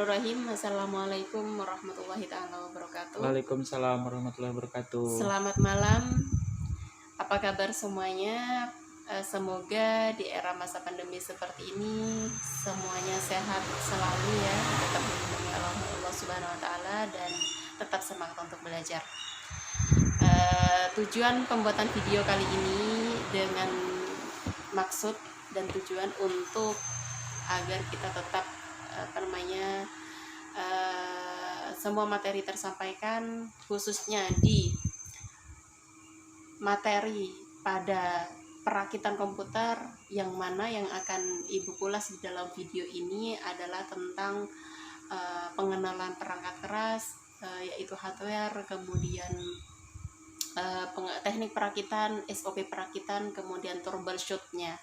Bismillahirrahmanirrahim. Assalamualaikum warahmatullahi taala wabarakatuh. Waalaikumsalam warahmatullahi wabarakatuh. Selamat malam. Apa kabar semuanya? Semoga di era masa pandemi seperti ini semuanya sehat selalu ya, tetap dilindungi oleh Allah Subhanahu wa taala dan tetap semangat untuk belajar. Tujuan pembuatan video kali ini dengan maksud dan tujuan untuk agar kita tetap semua materi tersampaikan, khususnya di materi pada perakitan komputer, yang mana yang akan Ibu kulas di dalam video ini adalah tentang pengenalan perangkat keras, yaitu hardware, kemudian teknik perakitan, SOP perakitan, kemudian troubleshootnya,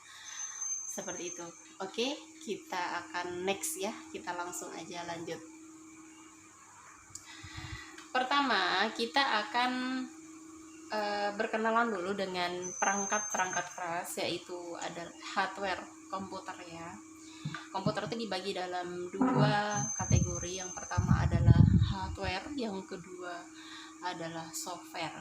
seperti itu. Oke, kita akan next ya, kita langsung aja lanjut. Pertama, kita akan berkenalan dulu dengan perangkat-perangkat keras, yaitu ada hardware komputer ya. Komputer itu dibagi dalam dua kategori. Yang pertama adalah hardware, yang kedua adalah software.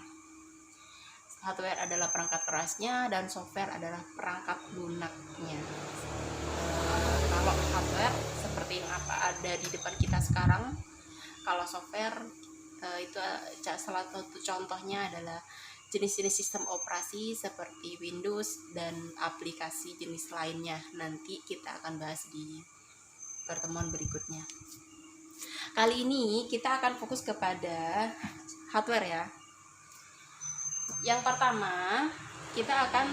Hardware adalah perangkat kerasnya dan software adalah perangkat lunaknya. Kalau hardware seperti yang apa ada di depan kita sekarang, kalau software itu salah satu contohnya adalah jenis-jenis sistem operasi seperti Windows dan aplikasi jenis lainnya. Nanti kita akan bahas di pertemuan berikutnya. Kali ini kita akan fokus kepada hardware ya. Yang pertama, kita akan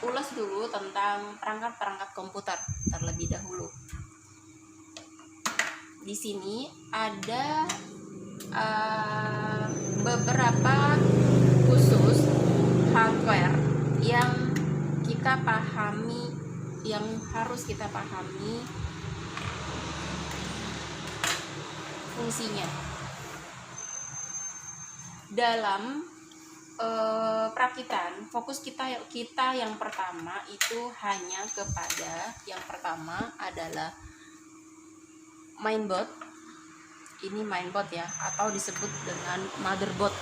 ulas dulu tentang perangkat-perangkat komputer terlebih dahulu. Di sini ada beberapa khusus hardware yang kita pahami, yang harus kita pahami fungsinya. Dalam perakitan, fokus kita yang pertama itu hanya kepada yang pertama adalah mainboard. Ini mainboard ya, atau disebut dengan motherboard.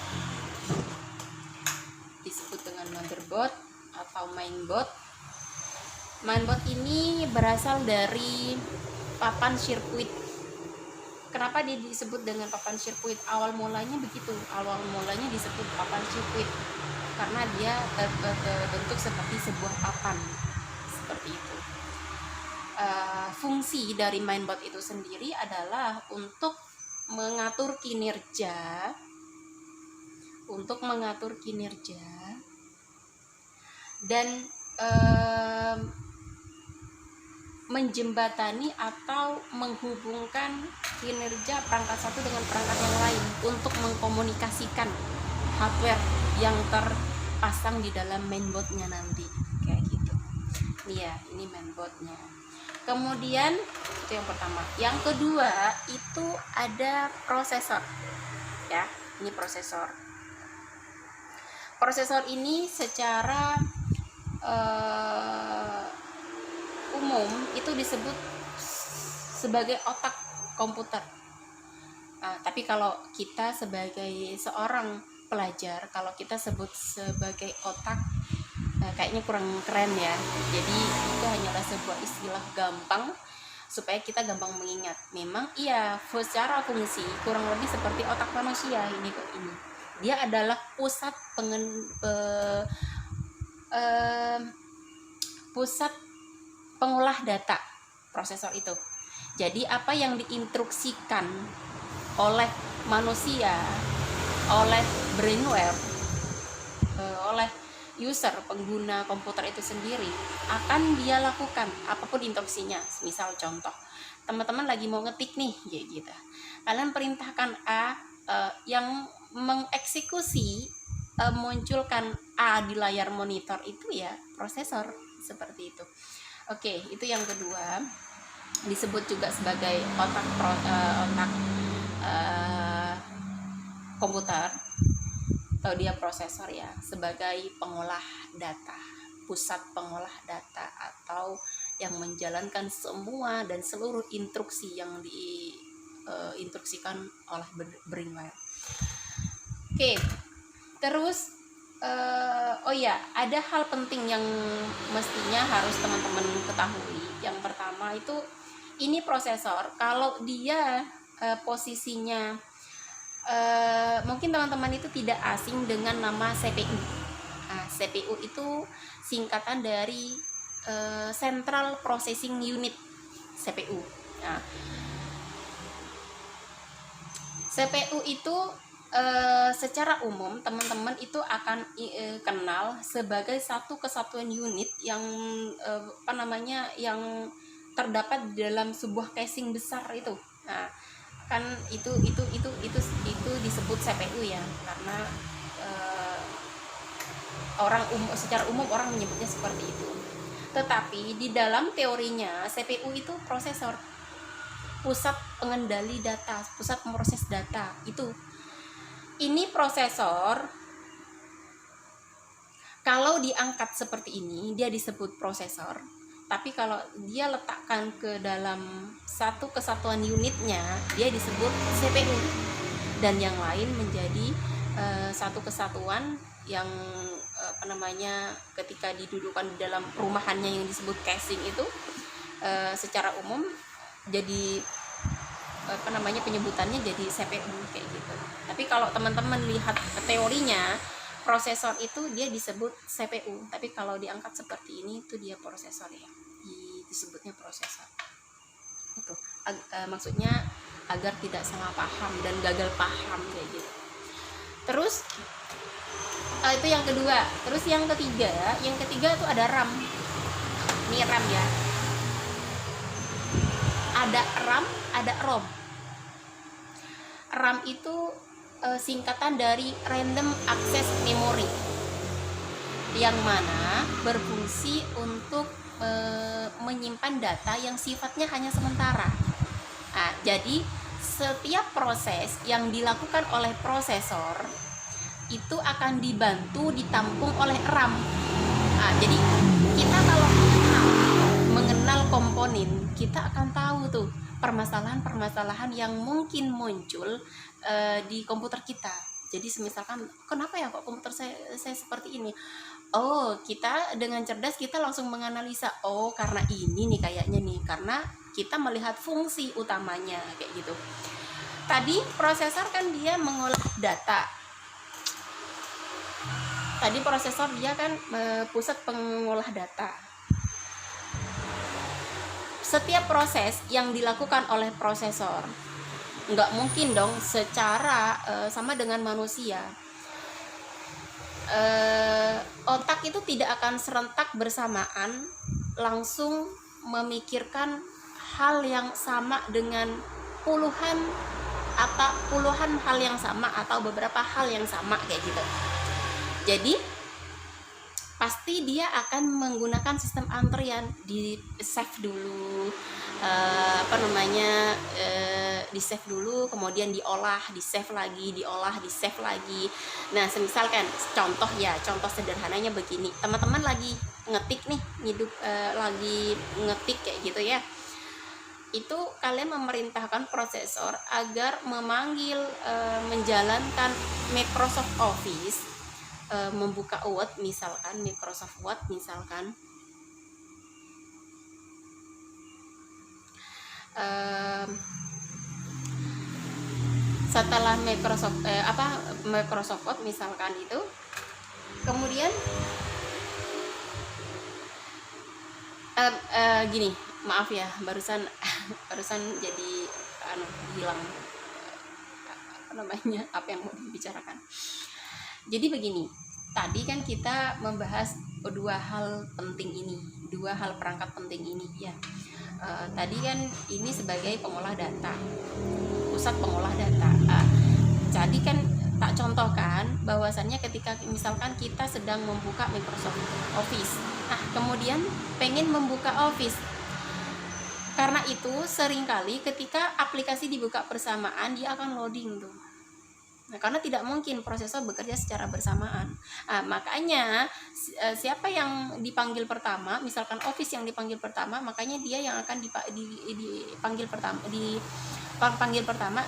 Disebut dengan motherboard atau mainboard. Mainboard ini berasal dari papan sirkuit. Kenapa dia disebut dengan papan sirkuit? Awal mulanya begitu. Awal mulanya disebut papan sirkuit karena dia terbentuk seperti sebuah papan, seperti itu. Fungsi dari mainboard itu sendiri adalah untuk mengatur kinerja, dan menjembatani atau menghubungkan kinerja perangkat satu dengan perangkat yang lain untuk mengkomunikasikan hardware yang terpasang di dalam mainboardnya nanti, kayak gitu. Iya, ini mainboardnya. Kemudian itu yang pertama. Yang kedua itu ada prosesor ya. Ini prosesor. Prosesor ini secara umum itu disebut sebagai otak komputer. Tapi kalau kita sebagai seorang pelajar, kalau kita sebut sebagai otak, kayaknya kurang keren ya. Jadi itu hanyalah sebuah istilah gampang supaya kita gampang mengingat. Memang iya, secara fungsi kurang lebih seperti otak manusia ini. Dia adalah pusat pusat pengolah data, prosesor itu. Jadi apa yang diinstruksikan oleh manusia, oleh brainware, oleh user, pengguna komputer itu sendiri, akan dia lakukan apapun instruksinya. Misal contoh, teman-teman lagi mau ngetik nih, gitu. Kalian perintahkan A, yang mengeksekusi munculkan A di layar monitor itu ya prosesor, seperti itu. Oke, itu yang kedua, disebut juga sebagai otak komputer, atau dia prosesor ya, sebagai pengolah data, pusat pengolah data, atau yang menjalankan semua dan seluruh instruksi yang diinstruksikan oleh brainware. Oke, terus oh ya, ada hal penting yang mestinya harus teman-teman ketahui. Yang pertama itu, ini prosesor kalau dia posisinya mungkin teman-teman itu tidak asing dengan nama CPU. Nah, CPU itu singkatan dari Central Processing Unit, CPU. Nah, CPU itu secara umum teman-teman itu akan kenal sebagai satu kesatuan unit yang yang terdapat di dalam sebuah casing besar itu. Nah, kan itu disebut CPU ya, karena secara umum orang menyebutnya seperti itu. Tetapi di dalam teorinya CPU itu prosesor, pusat pengendali data, pusat pemroses data itu. Ini prosesor kalau diangkat seperti ini dia disebut prosesor, tapi kalau dia letakkan ke dalam satu kesatuan unitnya dia disebut CPU, dan yang lain menjadi satu kesatuan yang ketika didudukkan di dalam perumahannya yang disebut casing itu secara umum jadi penyebutannya jadi CPU kayak gitu. Tapi kalau teman-teman lihat teorinya, prosesor itu dia disebut CPU, tapi kalau diangkat seperti ini itu dia prosesor ya, disebutnya prosesor. Itu maksudnya agar tidak salah paham dan gagal paham kayak gitu. Terus itu yang kedua. Terus yang ketiga itu ada RAM. Ini RAM ya. Ada RAM, ada ROM. RAM itu singkatan dari Random Access Memory, yang mana berfungsi untuk menyimpan data yang sifatnya hanya sementara. Nah, jadi setiap proses yang dilakukan oleh prosesor itu akan dibantu ditampung oleh RAM. Nah, jadi kita kalau mengenal komponen, kita akan tahu tuh permasalahan-permasalahan yang mungkin muncul di komputer kita. Jadi misalkan, kenapa ya kok komputer saya seperti ini? Oh, kita dengan cerdas kita langsung menganalisa, oh karena ini nih kayaknya nih, karena kita melihat fungsi utamanya kayak gitu. Tadi prosesor kan dia mengolah data. Tadi prosesor dia kan pusat pengolah data. Setiap proses yang dilakukan oleh prosesor nggak mungkin dong secara sama dengan manusia. Otak itu tidak akan serentak bersamaan langsung memikirkan hal yang sama dengan puluhan hal yang sama atau beberapa hal yang sama kayak gitu. Jadi pasti dia akan menggunakan sistem antrian, di save dulu, di save dulu, kemudian diolah, di save lagi, diolah, di save lagi. Nah, misalkan contoh sederhananya begini, teman-teman lagi ngetik nih, lagi ngetik kayak gitu ya, itu kalian memerintahkan prosesor agar menjalankan Microsoft Office, membuka Word misalkan, Microsoft Word misalkan, setelah Microsoft Word misalkan itu, kemudian gini, maaf ya, barusan jadi hilang apa yang mau dibicarakan. Jadi begini, tadi kan kita membahas dua hal perangkat penting ini ya. Tadi kan ini sebagai pengolah data, pusat pengolah data. Jadi kan tak contohkan bahwasannya ketika misalkan kita sedang membuka Microsoft Office, kemudian pengen membuka Office, karena itu seringkali ketika aplikasi dibuka bersamaan dia akan loading tuh. Nah, karena tidak mungkin prosesor bekerja secara bersamaan. Makanya siapa yang dipanggil pertama, misalkan Office yang dipanggil pertama, makanya dia yang akan dipanggil pertama, dipanggil pertama,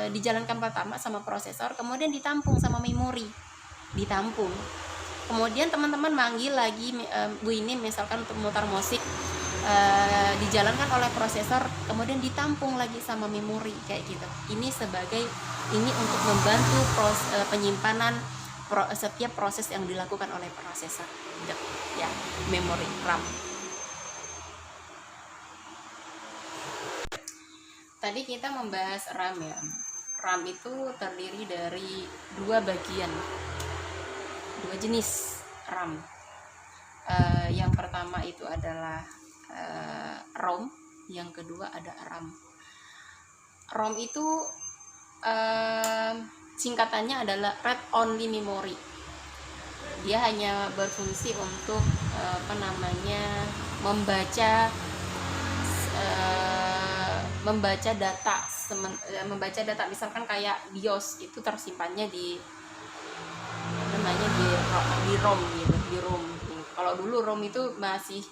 dijalankan pertama sama prosesor, kemudian ditampung sama memori, ditampung. Kemudian teman-teman manggil lagi Bu ini misalkan untuk memutar musik, dijalankan oleh prosesor, kemudian ditampung lagi sama memori kayak gitu. Ini untuk membantu penyimpanan setiap proses yang dilakukan oleh prosesor gitu, ya, memori RAM. Tadi kita membahas RAM ya. RAM itu terdiri dari dua bagian, dua jenis RAM. Yang pertama itu adalah ROM, yang kedua ada RAM. ROM itu singkatannya adalah Read Only Memory. Dia hanya berfungsi untuk membaca data, misalkan kayak BIOS itu tersimpannya di ROM gitu, di ROM. Kalau dulu ROM itu masih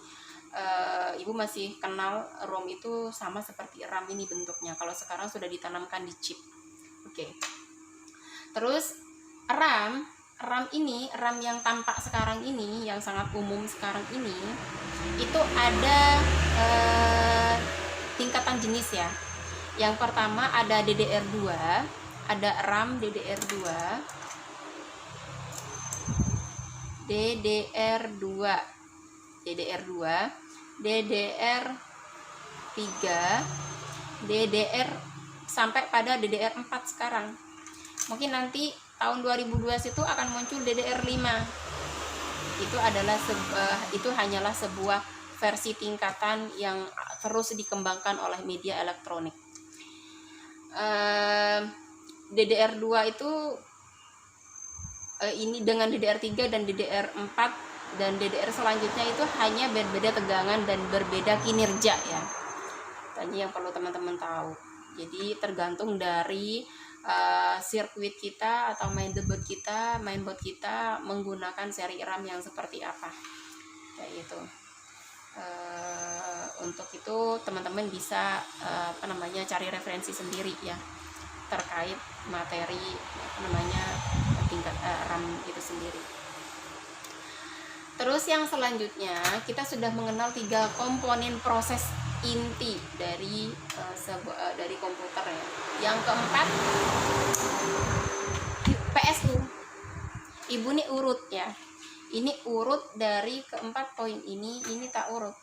Ibu masih kenal ROM itu sama seperti RAM ini bentuknya. Kalau sekarang sudah ditanamkan di chip. Oke. Terus RAM yang tampak sekarang ini, yang sangat umum sekarang ini, itu ada tingkatan jenis ya. Yang pertama ada DDR2, ada RAM DDR2, DDR3, DDR sampai pada DDR4 sekarang. Mungkin nanti tahun 2012 itu akan muncul DDR5. Itu hanyalah sebuah versi tingkatan yang terus dikembangkan oleh media elektronik. DDR2 itu ini dengan DDR3 dan DDR4 dan DDR selanjutnya itu hanya berbeda tegangan dan berbeda kinerja ya. Tadi yang perlu teman-teman tahu. Jadi tergantung dari sirkuit kita atau mainboard kita menggunakan seri RAM yang seperti apa. Kayak gitu. Untuk itu teman-teman bisa cari referensi sendiri ya terkait materi tingkat RAM itu sendiri. Terus yang selanjutnya kita sudah mengenal 3 komponen proses inti dari komputer ya. Yang keempat PSU. Ibu nih urut ya. Ini urut dari keempat poin ini tak urut.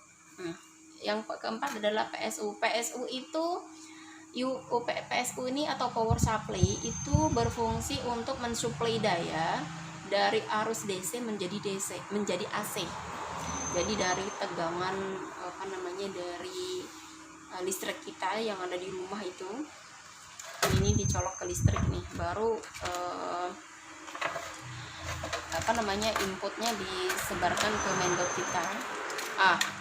Yang keempat adalah PSU. PSU ini atau power supply itu berfungsi untuk mensuplai daya dari arus DC menjadi AC. Jadi dari tegangan dari listrik kita yang ada di rumah itu, ini dicolok ke listrik nih, baru inputnya disebarkan ke mainboard kita.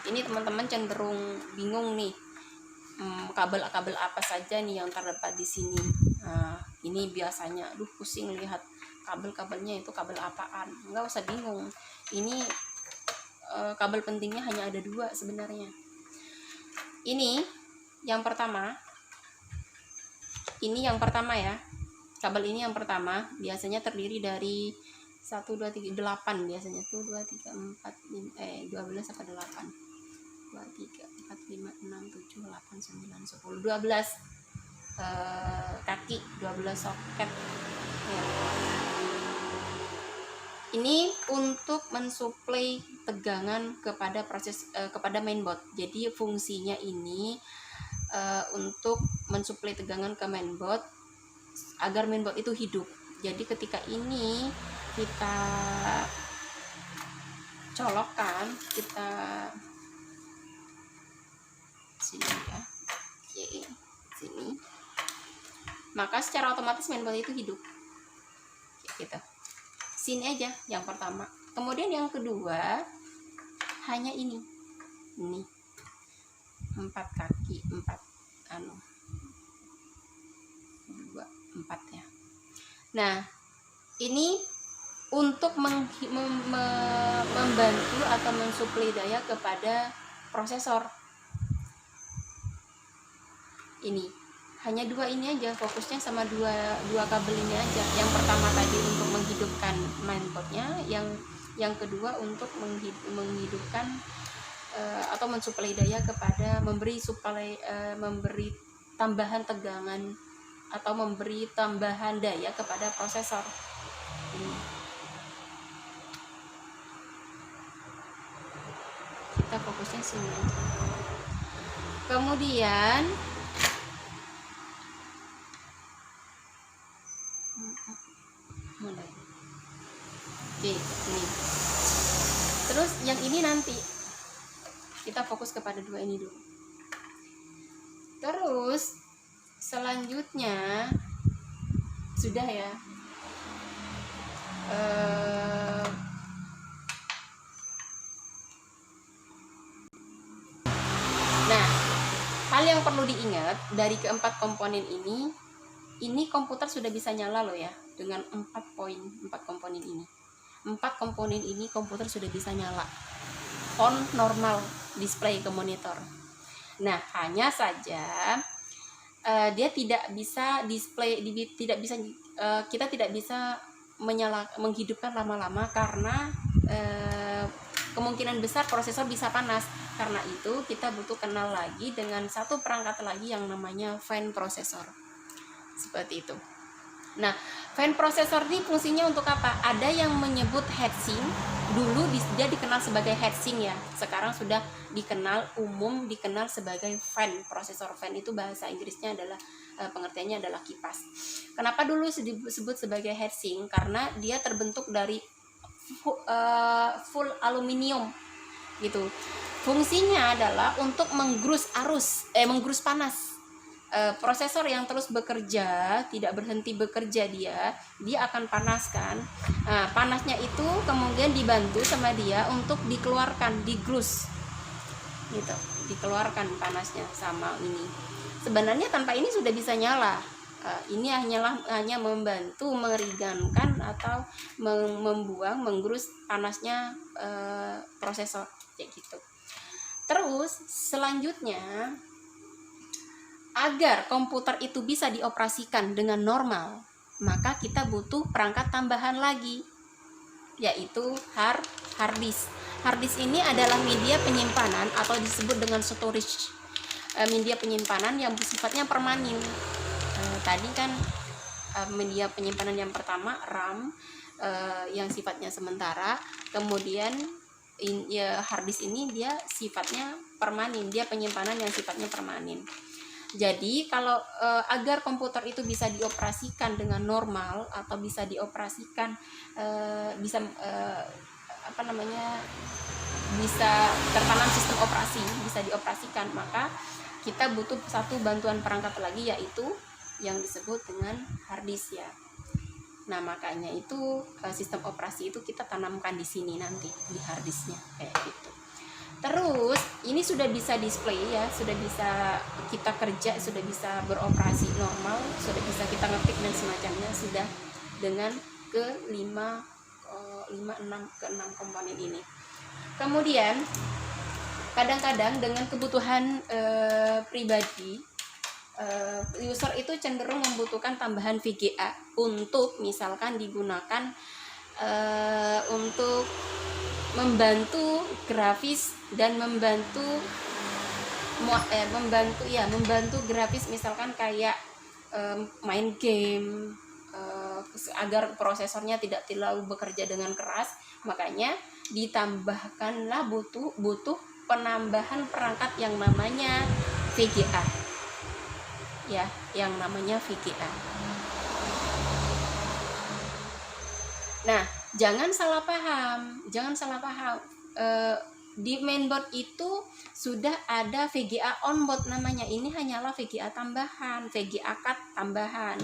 Ini teman-teman cenderung bingung nih, kabel apa saja nih yang terdapat di sini. Ini biasanya pusing lihat kabelnya itu kabel apaan. Nggak usah bingung, ini kabel pentingnya hanya ada 2 sebenarnya. Ini yang pertama ya, kabel ini yang pertama biasanya terdiri dari 1, 2, 3, 8 biasanya tuh 2, 3, 4, 12 apa 8, 2, 3, 4, 5, 6, 7, 8, 9, 10, 12 kaki, 12 soket ya. Ini untuk mensuplai tegangan kepada mainboard. Jadi fungsinya ini untuk mensuplai tegangan ke mainboard agar mainboard itu hidup. Jadi ketika ini kita colokkan, kita sini ya, sini, maka secara otomatis mainboard itu hidup. Gitu. Sini aja yang pertama. Kemudian yang kedua hanya ini 4 kaki, 4 2, 4 ya. Nah, ini untuk membantu atau mensuplai daya kepada prosesor. Ini hanya dua ini aja, fokusnya sama dua kabel ini aja. Yang pertama tadi untuk menghidupkan mainboardnya, yang kedua untuk menghidupkan atau mensuplai daya kepada memberi tambahan tegangan atau memberi tambahan daya kepada prosesor. Ini kita fokusnya sini aja. Kemudian mulai. Oke, ini. Terus yang ini nanti kita fokus kepada dua ini dulu. Terus selanjutnya sudah ya. Nah, hal yang perlu diingat dari keempat komponen ini komputer sudah bisa nyala loh ya, dengan 4 komponen ini. 4 komponen ini komputer sudah bisa nyala on normal display ke monitor. Nah, hanya saja dia tidak bisa display, kita tidak bisa menghidupkan lama-lama karena kemungkinan besar prosesor bisa panas. Karena itu kita butuh kenal lagi dengan satu perangkat lagi yang namanya fan processor. Seperti itu. Nah, fan processor ini fungsinya untuk apa? Ada yang menyebut heatsink. Dulu dia dikenal sebagai heatsink ya. Sekarang sudah dikenal sebagai fan processor. Fan itu bahasa Inggrisnya adalah pengertiannya adalah kipas. Kenapa dulu disebut sebagai heatsink? Karena dia terbentuk dari full aluminium gitu. Fungsinya adalah untuk menggerus panas. Prosesor yang terus bekerja, tidak berhenti bekerja, dia akan panaskan. Nah, panasnya itu kemudian dibantu sama dia untuk dikeluarkan, digerus gitu, dikeluarkan panasnya sama ini. Sebenarnya tanpa ini sudah bisa nyala. Ini hanya membantu meringankan atau menggerus panasnya prosesor kayak gitu. Terus selanjutnya, agar komputer itu bisa dioperasikan dengan normal, maka kita butuh perangkat tambahan lagi, yaitu hard disk. Hard disk ini adalah media penyimpanan atau disebut dengan storage, media penyimpanan yang sifatnya permanen. Tadi kan media penyimpanan yang pertama RAM, yang sifatnya sementara. Kemudian hard disk ini dia sifatnya permanen, dia penyimpanan yang sifatnya permanen. Jadi kalau agar komputer itu bisa dioperasikan dengan normal atau bisa dioperasikan bisa tertanam sistem operasi, bisa dioperasikan, maka kita butuh satu bantuan perangkat lagi, yaitu yang disebut dengan hard disk ya. Nah, makanya itu sistem operasi itu kita tanamkan di sini nanti di hard disknya kayak gitu. Terus ini sudah bisa display ya, sudah bisa kita kerja, sudah bisa beroperasi normal, sudah bisa kita ngetik dan semacamnya, sudah dengan ke 6 komponen ini. Kemudian kadang-kadang dengan kebutuhan pribadi, user itu cenderung membutuhkan tambahan VGA untuk misalkan digunakan untuk membantu grafis dan membantu grafis, misalkan kayak main game, agar prosesornya tidak terlalu bekerja dengan keras. Makanya ditambahkanlah butuh penambahan perangkat yang namanya VGA ya, yang namanya VGA. Nah, jangan salah paham. Di mainboard itu sudah ada VGA onboard namanya. Ini hanyalah VGA tambahan, VGA card tambahan.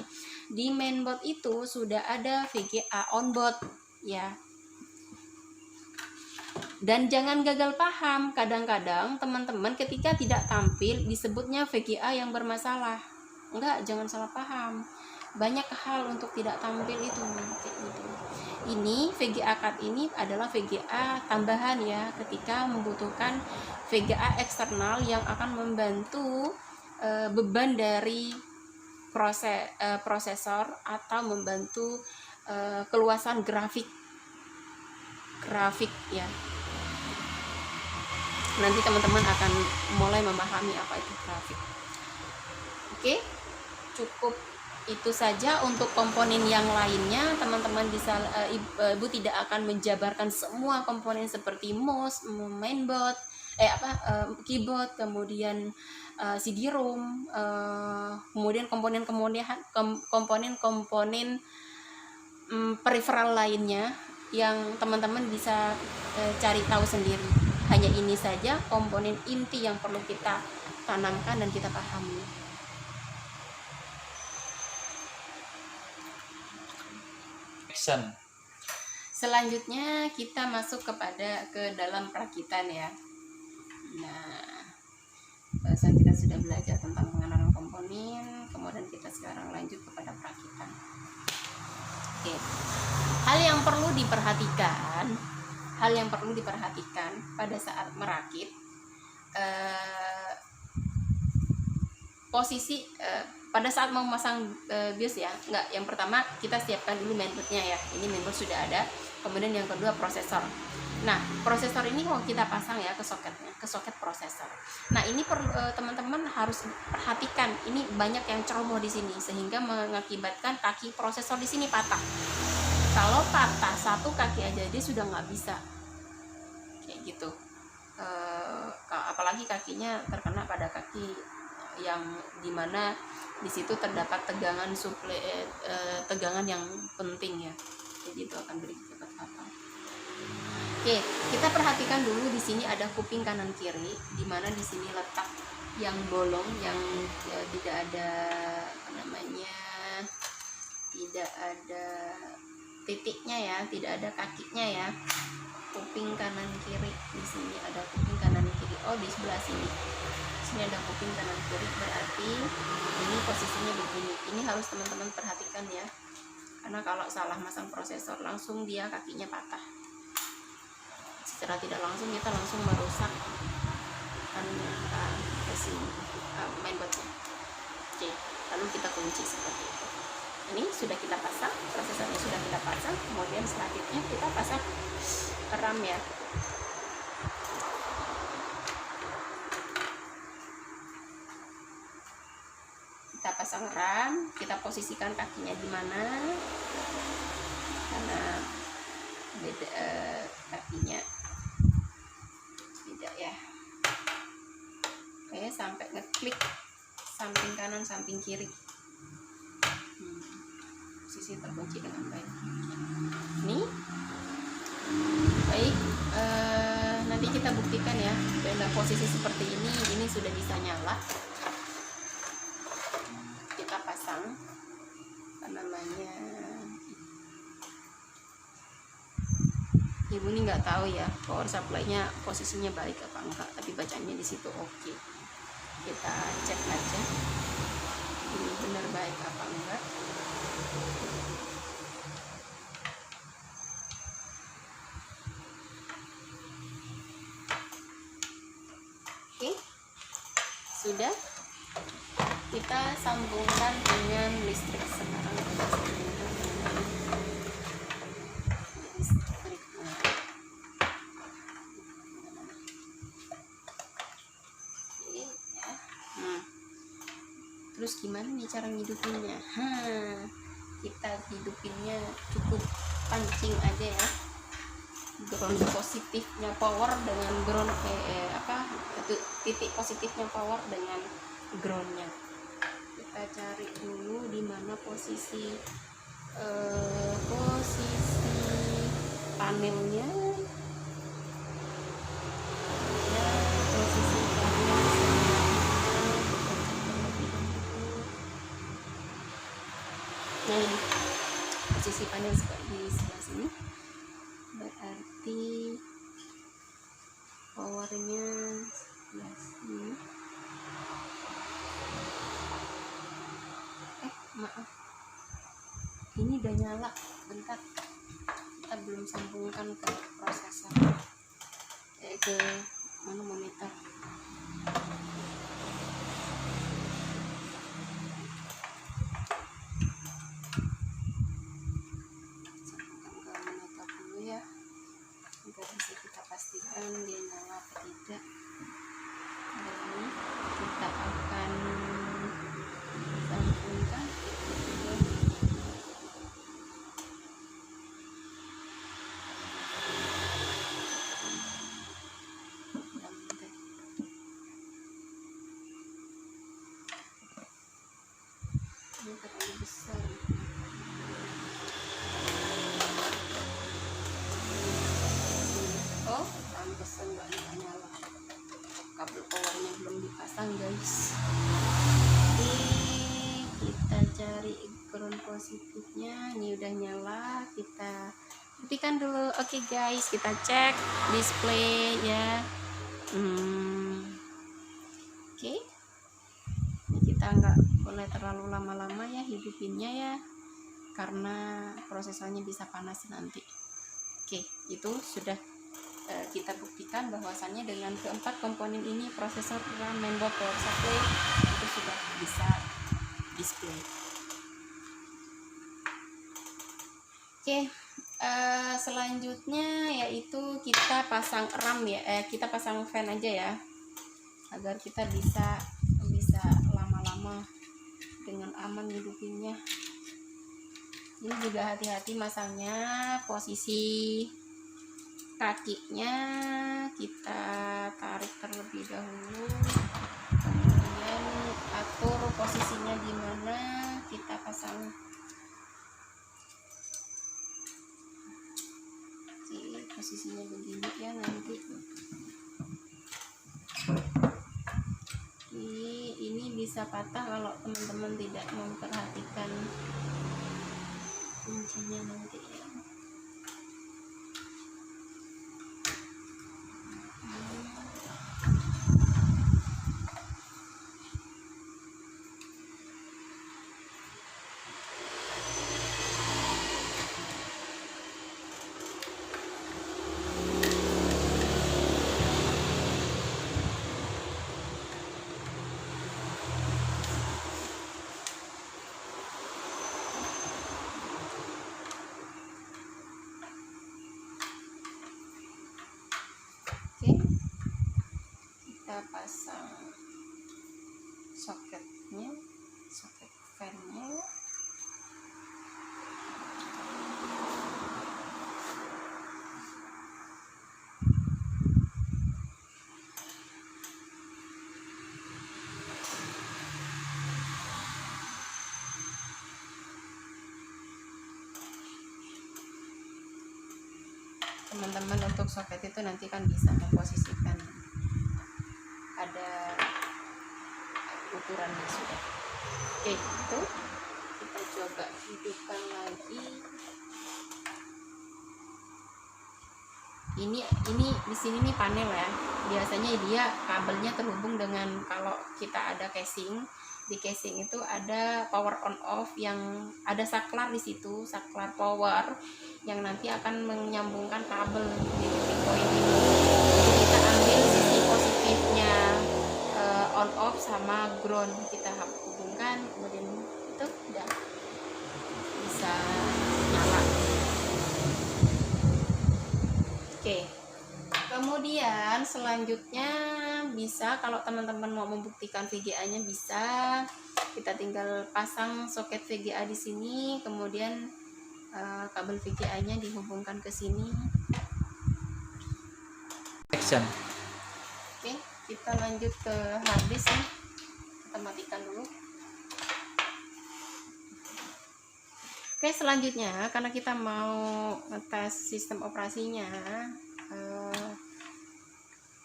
Di mainboard itu sudah ada VGA onboard ya. Dan jangan gagal paham. Kadang-kadang teman-teman ketika tidak tampil disebutnya VGA yang bermasalah. Enggak, jangan salah paham. banyak hal untuk tidak tampil itu kayak gitu. Ini VGA card ini adalah VGA tambahan ya, ketika membutuhkan VGA eksternal yang akan membantu beban dari prosesor atau membantu keluasan grafik ya. Nanti teman-teman akan mulai memahami apa itu grafik. Oke, cukup itu saja untuk komponen yang lainnya. Teman-teman bisa ibu tidak akan menjabarkan semua komponen seperti mouse, mainboard, keyboard, kemudian CD-ROM, kemudian komponen peripheral lainnya yang teman-teman bisa cari tahu sendiri. Hanya ini saja komponen inti yang perlu kita tanamkan dan kita pahami. Selanjutnya kita masuk ke dalam perakitan ya. Nah, barusan kita sudah belajar tentang pengenalan komponen, kemudian kita sekarang lanjut kepada perakitan. Oke. Hal yang perlu diperhatikan pada saat merakit, posisi pada saat mau memasang BIOS ya, yang pertama kita siapkan dulu mainboardnya ya. Ini mainboard sudah ada. Kemudian yang kedua prosesor. Nah, prosesor ini mau kita pasang ya ke soket prosesor. Nah, ini teman-teman harus perhatikan, ini banyak yang ceroboh di sini sehingga mengakibatkan kaki prosesor di sini patah. Kalau patah satu kaki aja dia sudah nggak bisa kayak gitu. Apalagi kakinya terkena pada kaki yang dimana di situ terdapat tegangan yang penting ya, jadi itu akan berakibat fatal. Oke, kita perhatikan dulu di sini ada kuping kanan kiri, dimana di sini letak yang bolong, yang tidak ada tidak ada titiknya ya, tidak ada kakinya ya. Kuping kanan kiri, di sini ada kuping kanan kiri. Oh, di sebelah sini. Sini ada kuping kanan kiri, berarti ini posisinya begini. Ini harus teman-teman perhatikan ya, karena kalau salah masang prosesor langsung dia kakinya patah. Secara tidak langsung kita langsung merusak mainboardnya. Oke, lalu kita kunci seperti itu. Ini sudah kita pasang, prosesornya sudah kita pasang. Kemudian selanjutnya kita pasang RAM ya. Kita pasang RAM, kita posisikan kakinya di mana, karena beda kakinya beda ya. Oke, sampai ngeklik samping kanan samping kiri. Posisi terkunci dengan baik. Ini baik, nanti kita buktikan ya. Dalam posisi seperti ini sudah bisa nyala. Kita pasang ibu ini nggak tahu ya power supply-nya posisinya baik apa enggak, tapi bacanya di situ oke. Kita cek aja ini benar baik apa enggak. Oke, sudah. Kita sambungkan dengan listrik sekarang. Terus gimana nih cara ngidupinnya? Kita hidupinnya cukup pancing aja ya. Ground positifnya power dengan ground titik positifnya power dengan groundnya. Kita cari dulu di mana posisi panelnya. Posisi posisi panel di sebelah sini, berarti powernya sebelah sini. Maaf, ini udah nyala, bentar, kita belum sambungkan ke prosesor, ke mana monitor. Sambungkan ke monitor dulu ya, agar bisa kita pastikan dia nyala atau tidak. Dan ini kita akan sambungkan. Ini terlalu besar. Oh, pantesan nggak nyala. Kabel powernya belum dipasang, guys. Oke, kita cari ground positifnya. Ini udah nyala, kita buktikan dulu. Oke guys, kita cek display ya. Oke, kita nggak boleh terlalu lama-lama ya hidupinnya ya, karena prosesornya bisa panas nanti. Oke, itu sudah kita buktikan bahwasannya dengan keempat komponen ini, prosesor, RAM, mainboard, power supply, itu sudah bisa display. Oke, selanjutnya yaitu kita pasang RAM ya, kita pasang fan aja ya, agar kita bisa lama-lama dengan aman hidupinnya. Ini juga hati-hati masangnya, posisi kakinya kita tarik terlebih dahulu, kemudian atur posisinya di mana kita pasang. Oke, posisinya begini ya nanti. Ini bisa patah kalau teman-teman tidak memperhatikan kuncinya nanti ya. Oke, kita pasang soketnya, soket fan-nya. Teman-teman untuk soket itu nanti kan bisa memposisikan, ada ukurannya sudah. Oke, itu kita coba hidupkan lagi. Ini di sini nih panel ya. Biasanya dia kabelnya terhubung dengan, kalau kita ada casing, di casing itu ada power on off, yang ada saklar di situ, saklar power yang nanti akan menyambungkan kabel di titik poin ini. Jadi kita ambil sisi positifnya on off sama ground, kita hubungkan, kemudian itu udah bisa nyala. Oke, kemudian selanjutnya bisa, kalau teman-teman mau membuktikan VGA-nya, bisa kita tinggal pasang soket VGA di sini, kemudian kabel VGA-nya dihubungkan ke sini. Action. Oke, kita lanjut ke harddisk nih. Kita matikan dulu. Oke, selanjutnya karena kita mau ngetes sistem operasinya,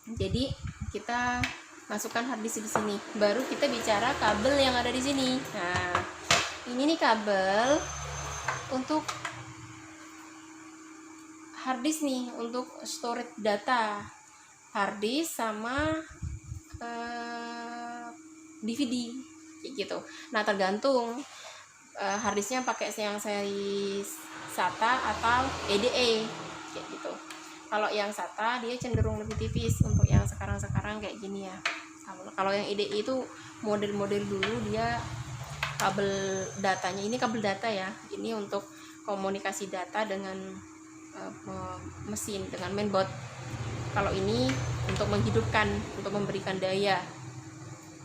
jadi kita masukkan harddisk di sini. Baru kita bicara kabel yang ada di sini. Nah, ini nih kabel untuk harddisk nih, untuk storage data harddisk sama DVD kayak gitu. Nah, tergantung harddisknya pakai yang seri SATA atau EDE kayak gitu. Kalau yang SATA dia cenderung lebih tipis untuk yang sekarang kayak gini ya. Kalau yang EDE itu model-model dulu dia kabel datanya, ini kabel data ya, ini untuk komunikasi data dengan mesin, dengan mainboard. Kalau ini untuk menghidupkan, untuk memberikan daya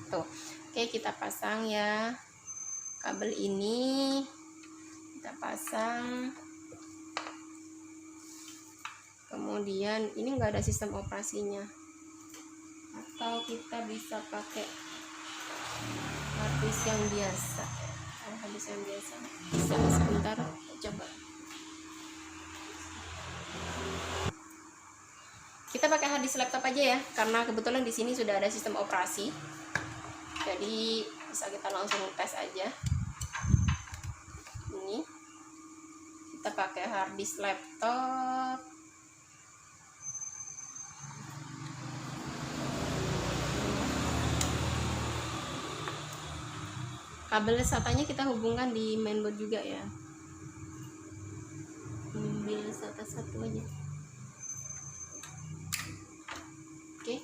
tuh. Oke, kita pasang ya kabel ini, kita pasang. Kemudian ini enggak ada sistem operasinya, atau kita bisa pakai harddisk yang biasa. Harddisk yang biasa bisa, sebentar coba. Kita pakai harddisk laptop aja ya, karena kebetulan di sini sudah ada sistem operasi, jadi bisa kita langsung tes aja. Ini kita pakai harddisk laptop. Kabel SATA-nya kita hubungkan di mainboard juga ya. Ambil SATA satu aja. Oke.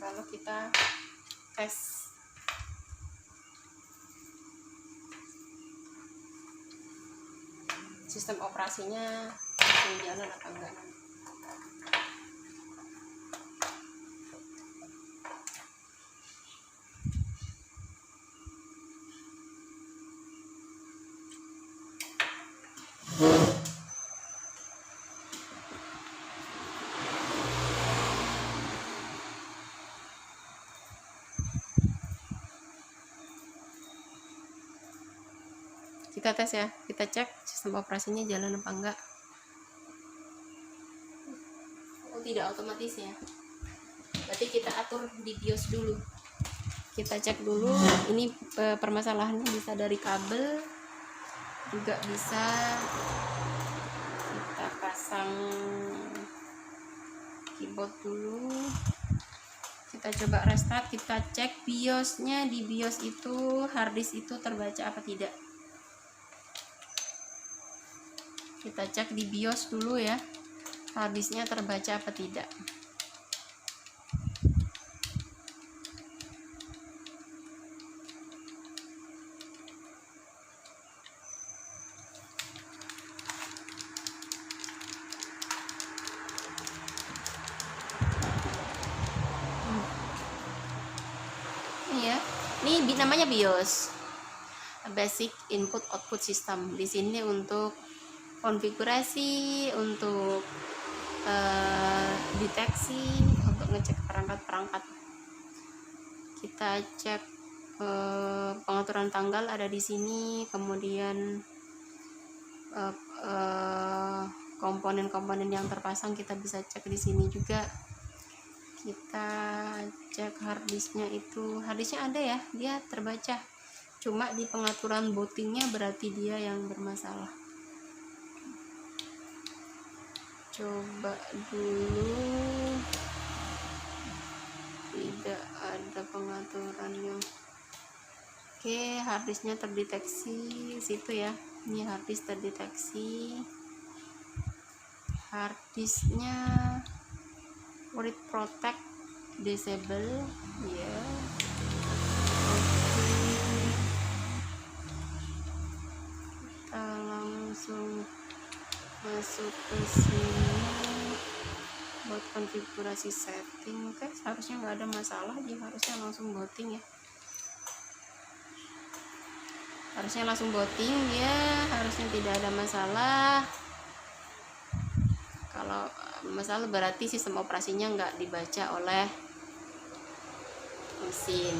Kalau kita tes sistem operasinya masih jalan apa enggak. Kita tes ya, kita cek sistem operasinya jalan apa enggak. Oh, tidak otomatis ya, berarti kita atur di BIOS dulu. Kita cek dulu, ini permasalahannya bisa dari kabel, juga bisa kita pasang keyboard dulu. Kita coba restart, kita cek BIOS-nya. Di BIOS itu harddisk itu terbaca apa tidak. Kita cek di BIOS dulu ya, harddisknya terbaca apa tidak. Ini ya, ini namanya BIOS, Basic Input Output System. Di sini untuk konfigurasi, untuk deteksi, untuk ngecek perangkat-perangkat. Kita cek pengaturan tanggal ada di sini, kemudian komponen-komponen yang terpasang kita bisa cek di sini juga. Kita cek harddisknya, itu harddisknya ada ya, dia terbaca, cuma di pengaturan bootingnya berarti dia yang bermasalah. Coba dulu, tidak ada pengaturannya. Oke, harddisknya terdeteksi situ ya, ini harddisk terdeteksi. Harddisknya read protect disable ya. Kita langsung masuk ke sini buat konfigurasi setting. Oke, harusnya nggak ada masalah, dia harusnya langsung booting ya, harusnya langsung booting ya, harusnya tidak ada masalah. Kalau masalah berarti sistem operasinya nggak dibaca oleh mesin.